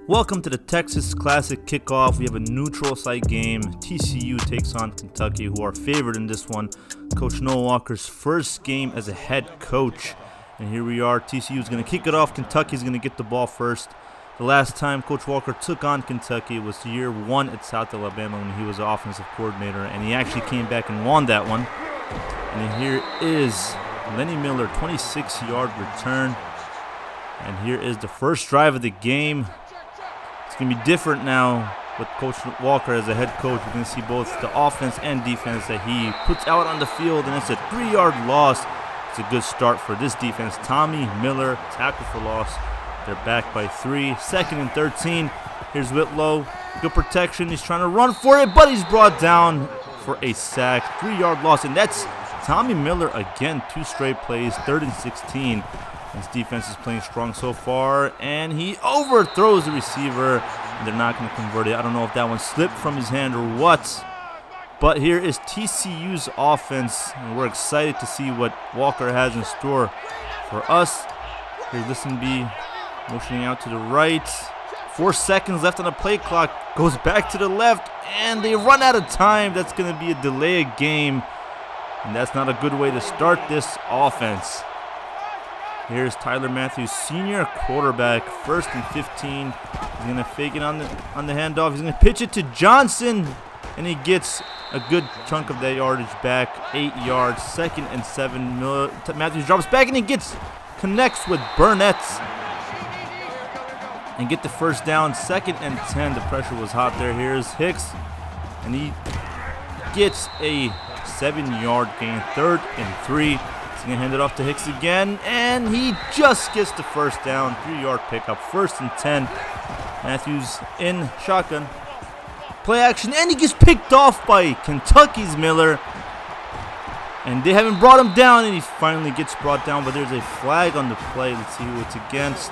Welcome to the Texas Classic Kickoff. We have a neutral site game. TCU takes on Kentucky, who are favored in this one. Coach Noah Walker's first game as a head coach. And here we are. TCU is going to kick it off. Kentucky is going to get the ball first. The last time Coach Walker took on Kentucky was year one at South Alabama when he was the offensive coordinator, and he actually came back and won that one. And here is Lenny Miller, 26-yard return. And here is the first drive of the game. It's going to be different now with Coach Walker as a head coach. We're going to see both the offense and defense that he puts out on the field, and it's a 3-yard loss. It's a good start for this defense. Tommy Miller, tackle for loss. They're back by 3. 2nd and 13. Here's Whitlow. Good protection. He's trying to run for it, but he's brought down for a sack. 3-yard loss, and that's Tommy Miller again. 2 straight plays. 3rd and 16. This defense is playing strong so far, and he overthrows the receiver, and they're not going to convert it. I don't know if that one slipped from his hand or what, but here is TCU's offense, and we're excited to see what Walker has in store for us. Here's Listenby motioning out to the right. 4 seconds left on the play clock. Goes back to the left, and they run out of time. That's going to be a delay of game, and that's not a good way to start this offense. Here's Tyler Matthews, senior quarterback, 1st and 15. He's going to fake it on the handoff. He's going to pitch it to Johnson, and he gets a good chunk of that yardage back, 8 yards. 2nd and 7. Matthews drops back, and he connects with Burnett and get the first down. 2nd and 10. The pressure was hot there. Here's Hicks, and he gets a 7-yard gain. 3rd and 3. He's going to hand it off to Hicks again, and he just gets the first down. 3-yard pickup. 1st and 10. Matthews in shotgun. Play action, and he gets picked off by Kentucky's Miller. And they haven't brought him down, and he finally gets brought down, but there's a flag on the play. Let's see who it's against.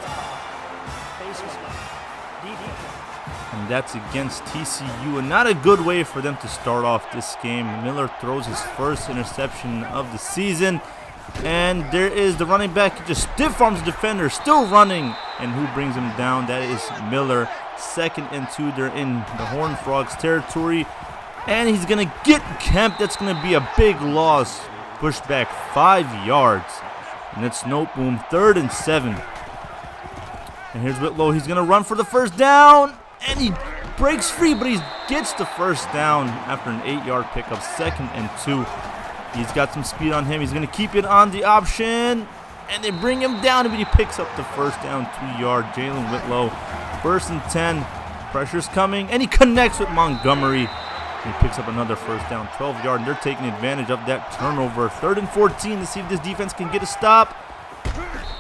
And that's against TCU, and not a good way for them to start off this game. Miller throws his first interception of the season. And there is the running back. He just stiff arms the defender, still running. And who brings him down? That is Miller. 2nd and 2. They're in the Horned Frogs territory. And he's going to get Kemp. That's going to be a big loss. Pushed back 5 yards. And it's Noteboom. 3rd and 7. And here's Whitlow. He's going to run for the first down. And he breaks free, but he gets the first down after an 8-yard pickup. 2nd and 2. He's got some speed on him. He's going to keep it on the option. And they bring him down, but he picks up the first down, 2-yard. Jalen Whitlow, 1st and 10. Pressure's coming, and he connects with Montgomery. He picks up another first down, 12-yard. And they're taking advantage of that turnover. 3rd and 14 to see if this defense can get a stop.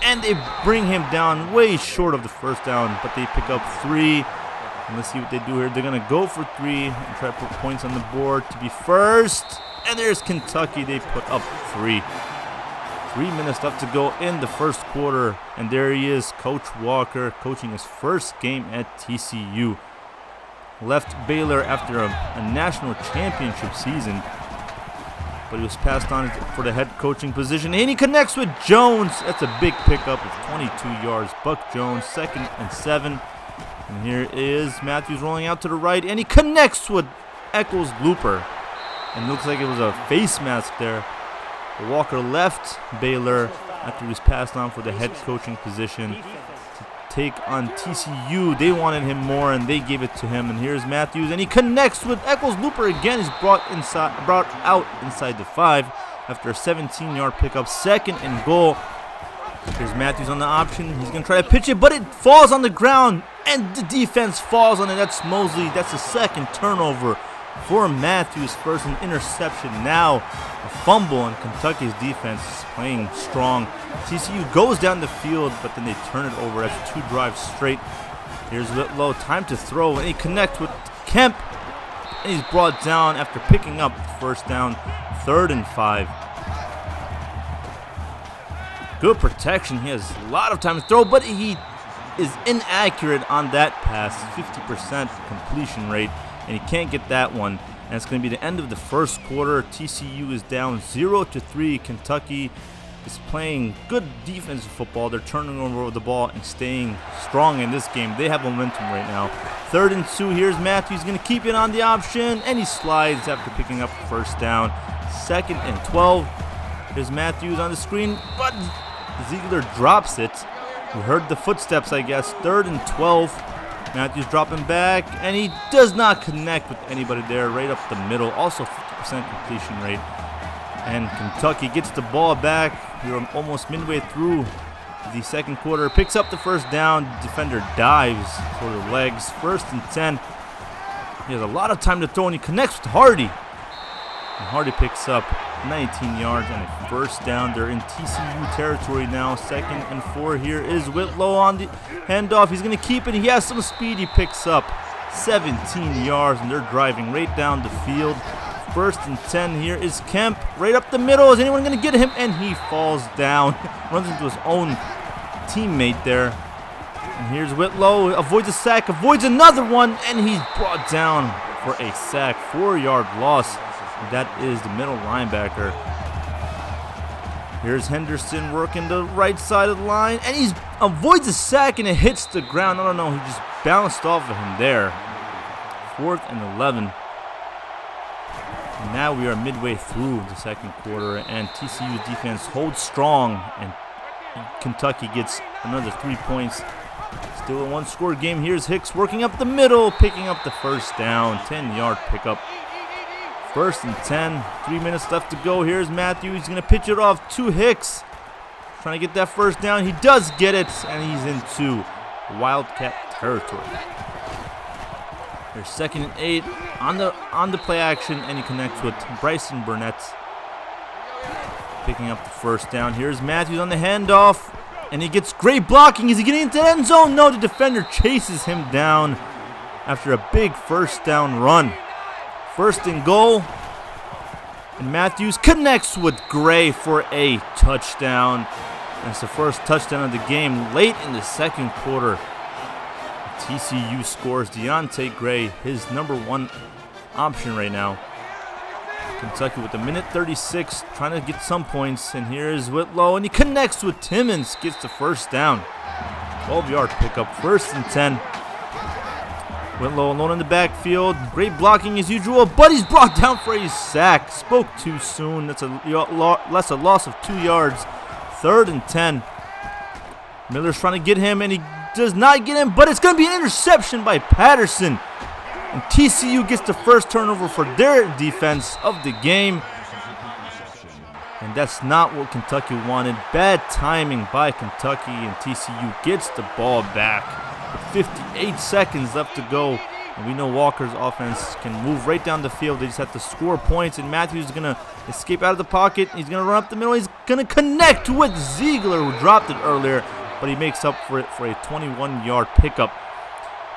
And they bring him down way short of the first down, but they pick up 3. And let's see what they do here. They're going to go for 3 and try to put points on the board to be first. And there's Kentucky. They put up 3. 3 minutes left to go in the first quarter. And there he is, Coach Walker, coaching his first game at TCU. Left Baylor after a national championship season. But he was passed on for the head coaching position. And he connects with Jones. That's a big pickup of 22 yards. Buck Jones, 2nd and 7. And here is Matthews rolling out to the right. And he connects with Eccles Looper. And it looks like it was a face mask there. But Walker left Baylor after he was passed on for the head coaching position to take on TCU. They wanted him more, and they gave it to him. And here's Matthews, and he connects with Eccles Looper again. He's brought out inside the 5 after a 17-yard pickup. 2nd and goal. Here's Matthews on the option. He's going to try to pitch it, but it falls on the ground, and the defense falls on it. That's Mosley. That's the 2nd turnover for Matthews. 1st and interception. Now a fumble, and Kentucky's defense is playing strong. TCU goes down the field, but then they turn it over. That's 2 drives straight. Here's Whitlow. Time to throw, and he connects with Kemp. And he's brought down after picking up the first down. 3rd and 5. Good protection. He has a lot of time to throw, but he is inaccurate on that pass. 50% completion rate, and he can't get that one. And it's going to be the end of the first quarter. TCU is down 0-3. Kentucky is playing good defensive football. They're turning over the ball and staying strong in this game. They have momentum right now. 3rd and 2. Here's Matthews. Going to keep it on the option, and he slides after picking up the first down. 2nd and 12. Here's Matthews on the screen, but Ziegler drops it. We heard the footsteps, I guess. 3rd and 12. Matthews dropping back, and he does not connect with anybody there. Right up the middle. Also 50% completion rate. And Kentucky gets the ball back. We're almost midway through the second quarter. Picks up the first down. Defender dives for the legs. 1st and 10. He has a lot of time to throw, and he connects with Hardy. And Hardy picks up 19 yards and a first down. They're in TCU territory now. 2nd and 4. Here is Whitlow on the handoff. He's going to keep it. He has some speed. He picks up 17 yards, and they're driving right down the field. 1st and 10. Here is Kemp right up the middle. Is anyone going to get him? And he falls down. Runs into his own teammate there. And here's Whitlow. Avoids a sack. Avoids another one. And he's brought down for a sack. 4-yard loss. That is the middle linebacker. Here's Henderson working the right side of the line. And he avoids a sack, and it hits the ground. I don't know. He just bounced off of him there. 4th and 11. Now we are midway through the second quarter, and TCU's defense holds strong, and Kentucky gets another 3 points. Still a one-score game. Here's Hicks working up the middle, picking up the first down. 10-yard pickup. 1st and 10. 3 minutes left to go. Here's Matthews. He's going to pitch it off to Hicks. Trying to get that first down. He does get it, and he's into Wildcat territory. There's 2nd and 8 on the play action, and he connects with Bryson Burnett, picking up the first down. Here's Matthews on the handoff, and he gets great blocking. Is he getting into the end zone? No, the defender chases him down after a big first down run. 1st and goal, and Matthews connects with Gray for a touchdown. That's the first touchdown of the game late in the second quarter. TCU scores. Deontay Gray, his #1 option right now. Kentucky with a minute 36, trying to get some points. And here's Whitlow, and he connects with Timmons, gets the first down. 12-yard pickup, 1st and 10. Whitlow alone in the backfield. Great blocking as usual, but he's brought down for a sack. Spoke too soon. That's a loss of 2 yards. 3rd and 10. Miller's trying to get him, and he does not get him, but it's going to be an interception by Patterson. And TCU gets the first turnover for their defense of the game. And that's not what Kentucky wanted. Bad timing by Kentucky, and TCU gets the ball back with 58 seconds left to go. And we know Walker's offense can move right down the field. They just have to score points, and Matthews is going to escape out of the pocket. He's going to run up the middle. He's going to connect with Ziegler, who dropped it earlier, but he makes up for it for a 21-yard pickup.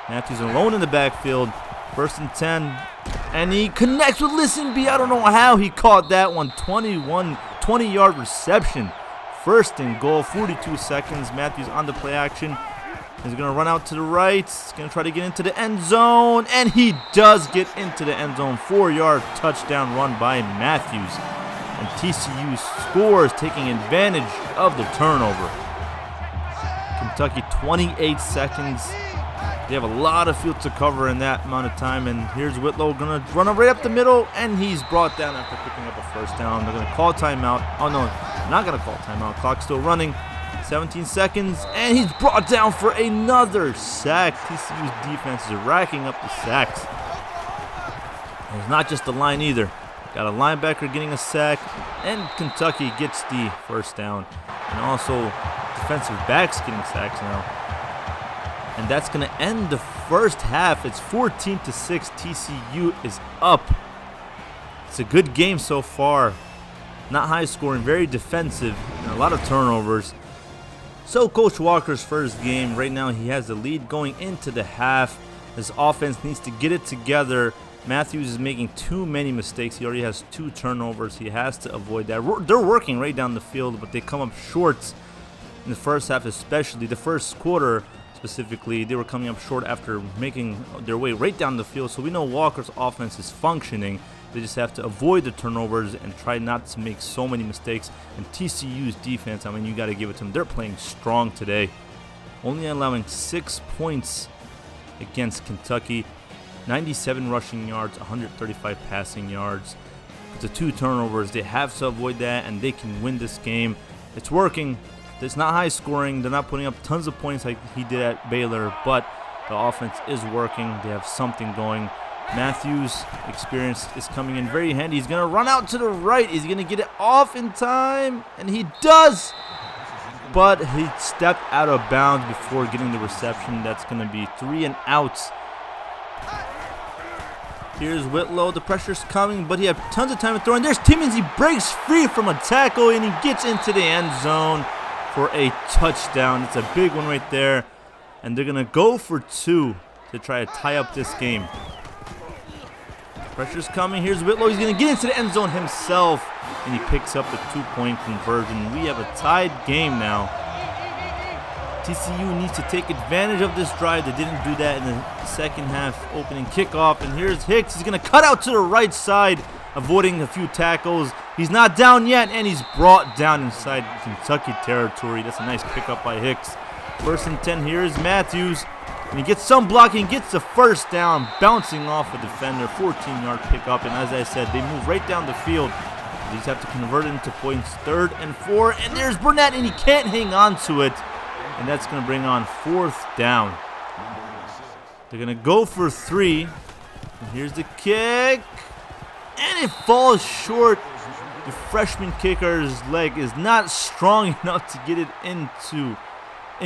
Matthews alone in the backfield. 1st and 10. And he connects with Listenby. I don't know how he caught that one. 20-yard reception. 1st and goal, 42 seconds. Matthews on the play action. He's going to run out to the right. He's going to try to get into the end zone. And he does get into the end zone. 4-yard touchdown run by Matthews. And TCU scores, taking advantage of the turnover. Kentucky 28 seconds. They have a lot of field to cover in that amount of time. And here's Whitlow going to run right up the middle, and he's brought down after picking up a first down. They're going to call timeout. Oh, no, not going to call timeout. Clock still running. 17 seconds, and he's brought down for another sack. TCU's defense is racking up the sacks. And it's not just the line either. Got a linebacker getting a sack, and Kentucky gets the first down. And also defensive backs getting sacks now. And that's going to end the first half. It's 14-6. TCU is up. It's a good game so far. Not high scoring, very defensive, and a lot of turnovers. So Coach Walker's first game, right now he has the lead going into the half. His offense needs to get it together. Matthews is making too many mistakes. He already has 2 turnovers. He has to avoid that. They're working right down the field, but they come up short in the first half, especially. The first quarter specifically, they were coming up short after making their way right down the field. So we know Walker's offense is functioning. They just have to avoid the turnovers and try not to make so many mistakes. And TCU's defense, I mean, you got to give it to them. They're playing strong today. Only allowing 6 points against Kentucky. 97 rushing yards, 135 passing yards. With the 2 turnovers, they have to avoid that, and they can win this game. It's working. It's not high scoring. They're not putting up tons of points like he did at Baylor, but the offense is working. They have something going. Matthews' experience is coming in very handy. He's going to run out to the right. He's going to get it off in time, and he does. But he stepped out of bounds before getting the reception. That's going to be 3 and out. Here's Whitlow. The pressure's coming, but he has tons of time to throw. And there's Timmons. He breaks free from a tackle, and he gets into the end zone for a touchdown. It's a big one right there. And they're going to go for 2 to try to tie up this game. Pressure's coming. Here's Whitlow. He's going to get into the end zone himself, and he picks up the 2-point conversion. We have a tied game now. TCU needs to take advantage of this drive. They didn't do that in the second half opening kickoff. And here's Hicks. He's going to cut out to the right side, avoiding a few tackles. He's not down yet, and he's brought down inside Kentucky territory. That's a nice pickup by Hicks. 1st and 10. Here is Matthews. And he gets some blocking, gets the first down, bouncing off a defender, 14-yard pickup. And as I said, they move right down the field. They just have to convert it into points. 3rd and 4. And there's Burnett, and he can't hang on to it. And that's going to bring on 4th down. They're going to go for 3. And here's the kick. And it falls short. The freshman kicker's leg is not strong enough to get it in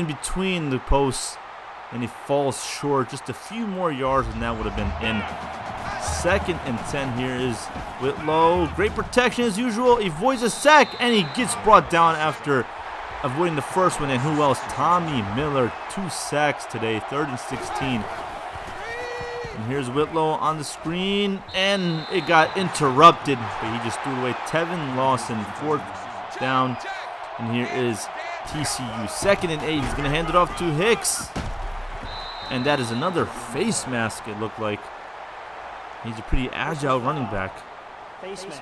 between the posts. And he falls short. Just a few more yards and that would have been in. 2nd and 10. Here is Whitlow. Great protection as usual. He avoids a sack, and he gets brought down after avoiding the first one. And who else? Tommy Miller. 2 sacks today. 3rd and 16. And here's Whitlow on the screen, and it got interrupted, but he just threw it away. Tevin Lawson, 4th down. And here is TCU. 2nd and 8. He's going to hand it off to Hicks. And that is another face mask, it looked like. He's a pretty agile running back. Face mask.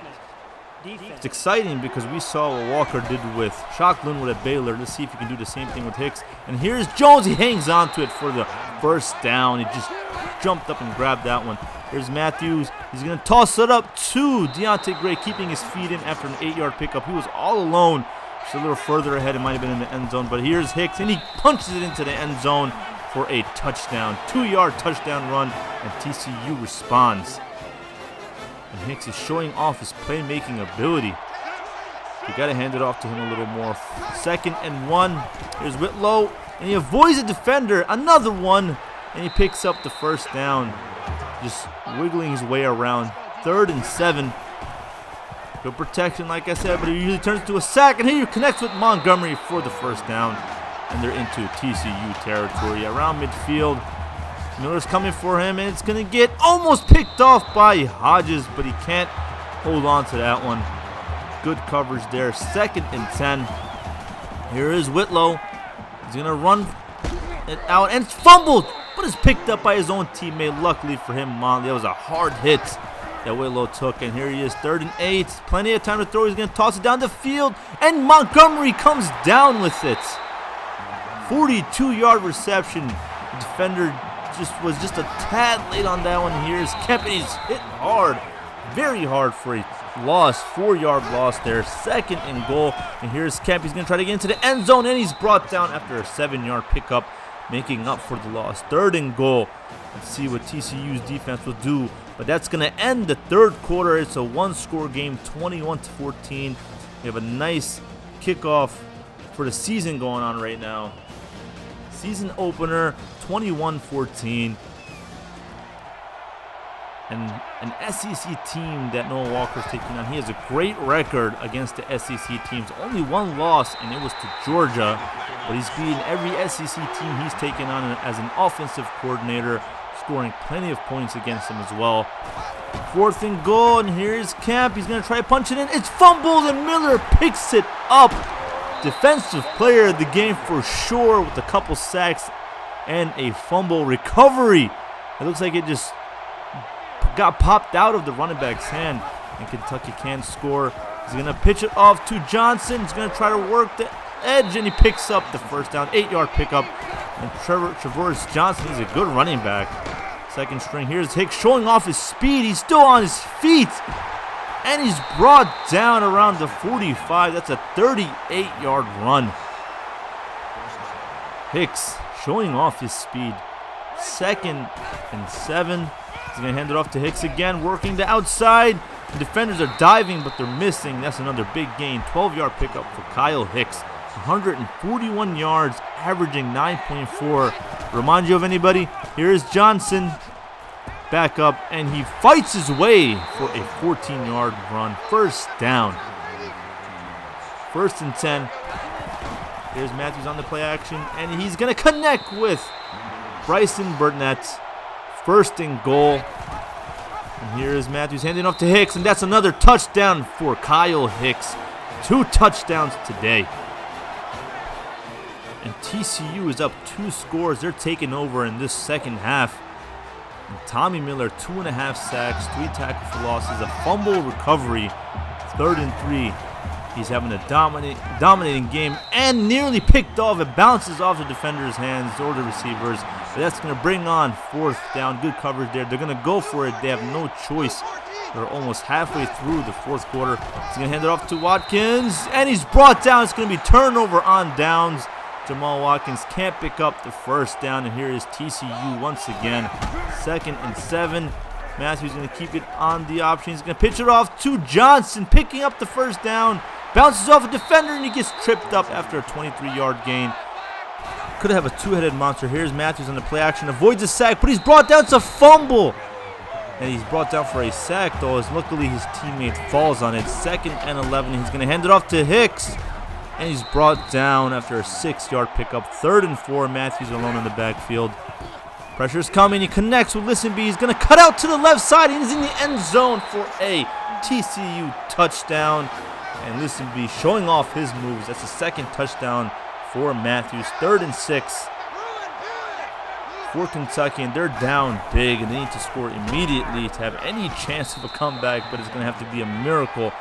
It's exciting because we saw what Walker did with Shock Linwood at Baylor. Let's see if he can do the same thing with Hicks. And here's Jones. He hangs on to it for the 1st down. He just jumped up and grabbed that one. Here's Matthews. He's going to toss it up to Deontay Gray, keeping his feet in after an 8-yard pickup. He was all alone. Just a little further ahead. It might have been in the end zone. But here's Hicks, and he punches it into the end zone for a touchdown. 2-yard touchdown run, and TCU responds. And Hicks is showing off his playmaking ability. You got to hand it off to him a little more. 2nd and 1. Here's Whitlow, and he avoids a defender. Another one, and he picks up the 1st down. Just wiggling his way around. 3rd and 7. Good protection, like I said, but he usually turns to a sack, and here he connects with Montgomery for the 1st down. And they're into TCU territory around midfield. Miller's coming for him, and it's going to get almost picked off by Hodges, but he can't hold on to that one. Good coverage there. 2nd and 10. Here is Whitlow. He's going to run it out, and it's fumbled, but it's picked up by his own teammate. Luckily for him, Motley. That was a hard hit that Whitlow took, and here he is, 3rd and 8. Plenty of time to throw. He's going to toss it down the field, and Montgomery comes down with it. 42-yard reception. The defender was just a tad late on that one. Here's Kemp, and he's hit hard, very hard for a loss, 4-yard loss there. 2nd and goal, and here's Kemp. He's going to try to get into the end zone, and he's brought down after a 7-yard pickup, making up for the loss. 3rd and goal. Let's see what TCU's defense will do, but that's going to end the 3rd quarter. It's a 1-score game, 21-14. We have a nice kickoff for the season going on right now. Season opener, 21-14. And an SEC team that Noah Walker's taking on. He has a great record against the SEC teams. Only 1 loss, and it was to Georgia. But he's beaten every SEC team he's taken on as an offensive coordinator, scoring plenty of points against them as well. 4th and goal, and here's Camp. He's going to try to punch it in. It's fumbled, and Miller picks it up. Defensive player of the game for sure, with a couple sacks and a fumble recovery. It looks like it just got popped out of the running back's hand, and Kentucky can't score. He's going to pitch it off to Johnson. He's going to try to work the edge, and he picks up the first down. 8-yard pickup. And Traverse Johnson, he's a good running back. Second string. Here's Hicks showing off his speed. He's still on his feet. And he's brought down around the 45. That's a 38-yard run. Hicks showing off his speed. 2nd and 7. He's going to hand it off to Hicks again, working the outside. The defenders are diving, but they're missing. That's another big gain. 12-yard pickup for Kyle Hicks. 141 yards, averaging 9.4. Remind you of anybody? Here's Johnson. Back up, and he fights his way for a 14-yard run. First down. 1st and 10. Here's Matthews on the play action, and he's going to connect with Bryson Burnett. 1st and goal. And here is Matthews handing off to Hicks, and that's another touchdown for Kyle Hicks. 2 touchdowns today. And TCU is up 2 scores. They're taking over in this second half. And Tommy Miller, 2.5 sacks, 3 tackles for losses, a fumble recovery. 3rd and 3. He's having a dominating game and nearly picked off. It bounces off the defender's hands or the receivers. But that's going to bring on 4th down. Good coverage there. They're going to go for it. They have no choice. They're almost halfway through the 4th quarter. He's going to hand it off to Watkins. And he's brought down. It's going to be turnover on downs. Jamal Watkins can't pick up the 1st down. And here is TCU once again. 2nd and 7. Matthews going to keep it on the option. He's going to pitch it off to Johnson, picking up the 1st down. Bounces off a defender, and he gets tripped up after a 23-yard gain. Could have a 2-headed monster. Here's Matthews on the play action. Avoids a sack, but he's brought down. It's a fumble. And he's brought down for a sack, though, as luckily his teammate falls on it. 2nd and 11. He's going to hand it off to Hicks. And he's brought down after a 6-yard pickup. 3rd and 4. Matthews alone in the backfield. Pressure's coming. He connects with Listenby. He's going to cut out to the left side. He's in the end zone for a TCU touchdown. And Listenby showing off his moves. That's the 2nd touchdown for Matthews. 3rd and 6 for Kentucky. And they're down big. And they need to score immediately to have any chance of a comeback. But it's going to have to be a miracle.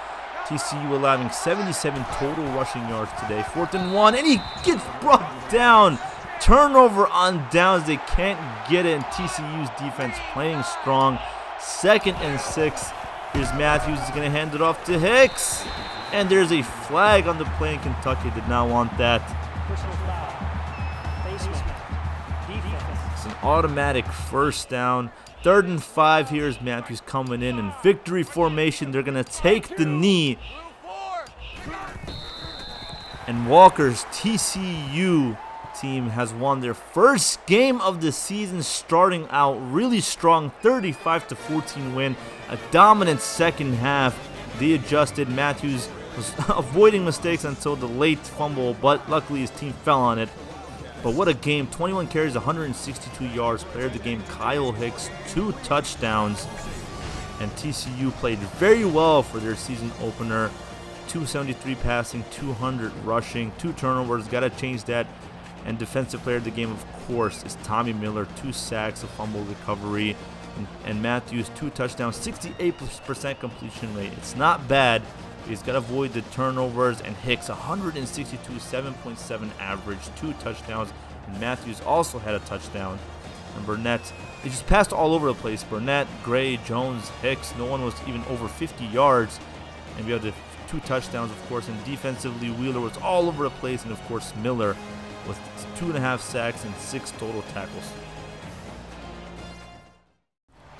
TCU allowing 77 total rushing yards today. 4th and 1. And he gets brought down. Turnover on downs. They can't get it. And TCU's defense playing strong. 2nd and 6. Here's Matthews. He's going to hand it off to Hicks. And there's a flag on the play, and Kentucky did not want that. It's an automatic 1st down. 3rd and 5. Here's Matthews coming in victory formation. They're going to take the knee. And Walker's TCU team has won their 1st game of the season, starting out really strong. 35-14 win. A dominant 2nd half. They adjusted. Matthews was avoiding mistakes until the late fumble, but luckily his team fell on it. But what a game. 21 carries, 162 yards. Player of the game, Kyle Hicks, 2 touchdowns. And TCU played very well for their season opener. 273 passing, 200 rushing, 2 turnovers. Got to change that. And defensive player of the game, of course, is Tommy Miller. 2 sacks, a fumble recovery. And Matthews, 2 touchdowns, 68% completion rate. It's not bad. He's got to avoid the turnovers. And Hicks, 162, 7.7 average, 2 touchdowns. And Matthews also had a touchdown. And Burnett, they just passed all over the place. Burnett, Gray, Jones, Hicks. No one was even over 50 yards. And we have the 2 touchdowns, of course. And defensively, Wheeler was all over the place. And, of course, Miller with 2.5 sacks and 6 total tackles.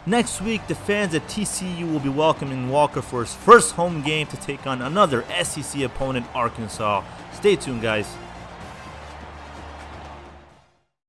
Next week, the fans at TCU will be welcoming Walker for his first home game to take on another SEC opponent, Arkansas. Stay tuned, guys.